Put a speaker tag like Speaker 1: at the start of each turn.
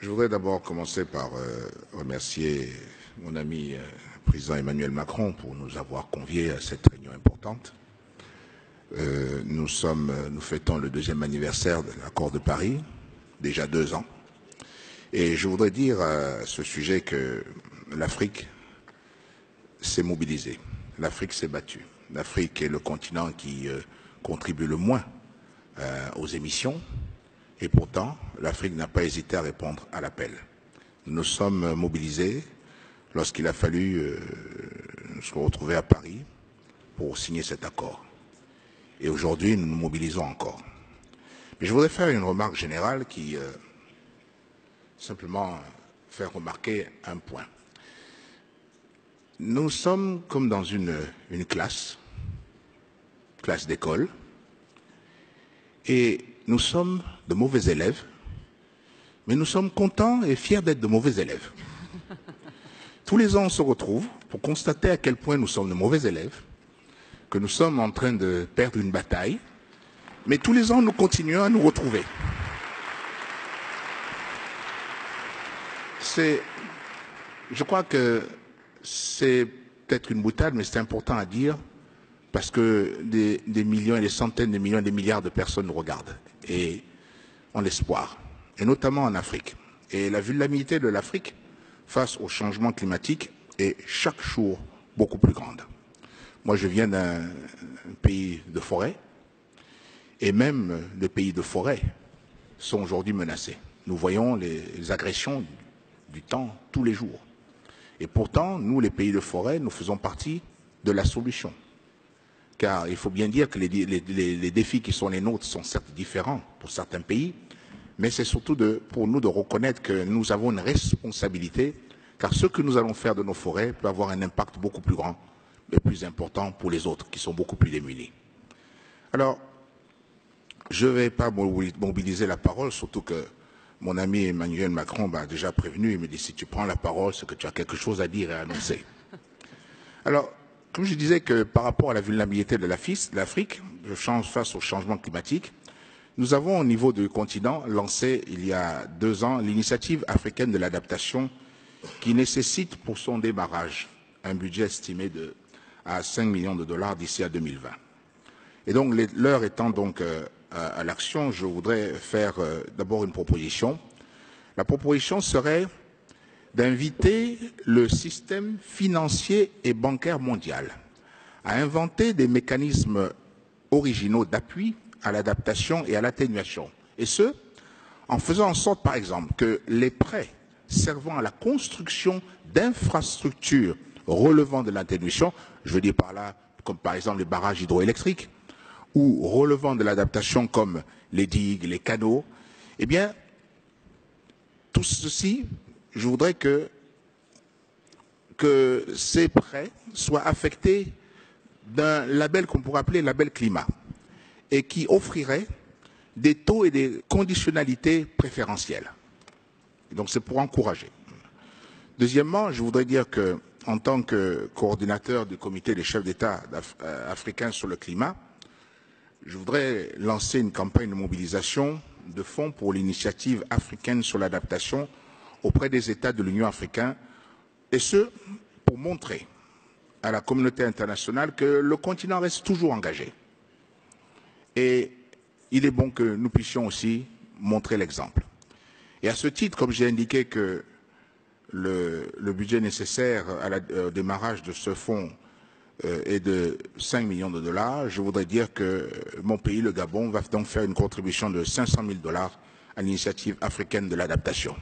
Speaker 1: Je voudrais d'abord commencer par remercier mon ami président Emmanuel Macron pour nous avoir conviés à cette réunion importante. Nous fêtons le 2e anniversaire de l'accord de Paris, déjà 2 ans. Et je voudrais dire à ce sujet que l'Afrique s'est mobilisée, l'Afrique s'est battue. L'Afrique est le continent qui contribue le moins aux émissions. Et pourtant, l'Afrique n'a pas hésité à répondre à l'appel. Nous nous sommes mobilisés lorsqu'il a fallu se retrouver à Paris pour signer cet accord. Et aujourd'hui, nous nous mobilisons encore. Mais je voudrais faire une remarque générale qui simplement faire remarquer un point. Nous sommes comme dans une classe d'école, et nous sommes de mauvais élèves, mais nous sommes contents et fiers d'être de mauvais élèves. Tous les ans, on se retrouve pour constater à quel point nous sommes de mauvais élèves, que nous sommes en train de perdre une bataille, mais tous les ans, nous continuons à nous retrouver. Je crois que c'est peut-être une boutade, mais c'est important à dire, parce que des millions et des centaines de millions et des milliards de personnes nous regardent et ont l'espoir, et notamment en Afrique. Et la vulnérabilité de l'Afrique face au changement climatique est chaque jour beaucoup plus grande. Moi, je viens d'un pays de forêt, et même les pays de forêt sont aujourd'hui menacés. Nous voyons les agressions du temps tous les jours. Et pourtant, nous, les pays de forêt, nous faisons partie de la solution. Car il faut bien dire que les défis qui sont les nôtres sont certes différents pour certains pays, mais c'est surtout pour nous de reconnaître que nous avons une responsabilité, car ce que nous allons faire de nos forêts peut avoir un impact beaucoup plus grand et plus important pour les autres, qui sont beaucoup plus démunis. Alors, je ne vais pas mobiliser la parole, surtout que mon ami Emmanuel Macron m'a déjà prévenu, il me dit, si tu prends la parole, c'est que tu as quelque chose à dire et à annoncer. Alors, comme je disais que par rapport à la vulnérabilité de l'Afrique, face au changement climatique, nous avons au niveau du continent lancé il y a 2 ans l'initiative africaine de l'adaptation qui nécessite pour son démarrage un budget estimé à 5 millions de dollars d'ici à 2020. Et donc l'heure étant donc à l'action, je voudrais faire d'abord une proposition. La proposition serait d'inviter le système financier et bancaire mondial à inventer des mécanismes originaux d'appui à l'adaptation et à l'atténuation. Et ce, en faisant en sorte, par exemple, que les prêts servant à la construction d'infrastructures relevant de l'atténuation, je veux dire par là, comme par exemple les barrages hydroélectriques, ou relevant de l'adaptation comme les digues, les canaux, eh bien, tout ceci, je voudrais que ces prêts soient affectés d'un label qu'on pourrait appeler label climat et qui offrirait des taux et des conditionnalités préférentielles. Donc c'est pour encourager. Deuxièmement, je voudrais dire que, en tant que coordinateur du comité des chefs d'État africains sur le climat, je voudrais lancer une campagne de mobilisation de fonds pour l'initiative africaine sur l'adaptation auprès des États de l'Union africaine, et ce, pour montrer à la communauté internationale que le continent reste toujours engagé. Et il est bon que nous puissions aussi montrer l'exemple. Et à ce titre, comme j'ai indiqué que le budget nécessaire au démarrage de ce fonds est de 5 millions de dollars, je voudrais dire que mon pays, le Gabon, va donc faire une contribution de 500 000 $ à l'initiative africaine de l'adaptation.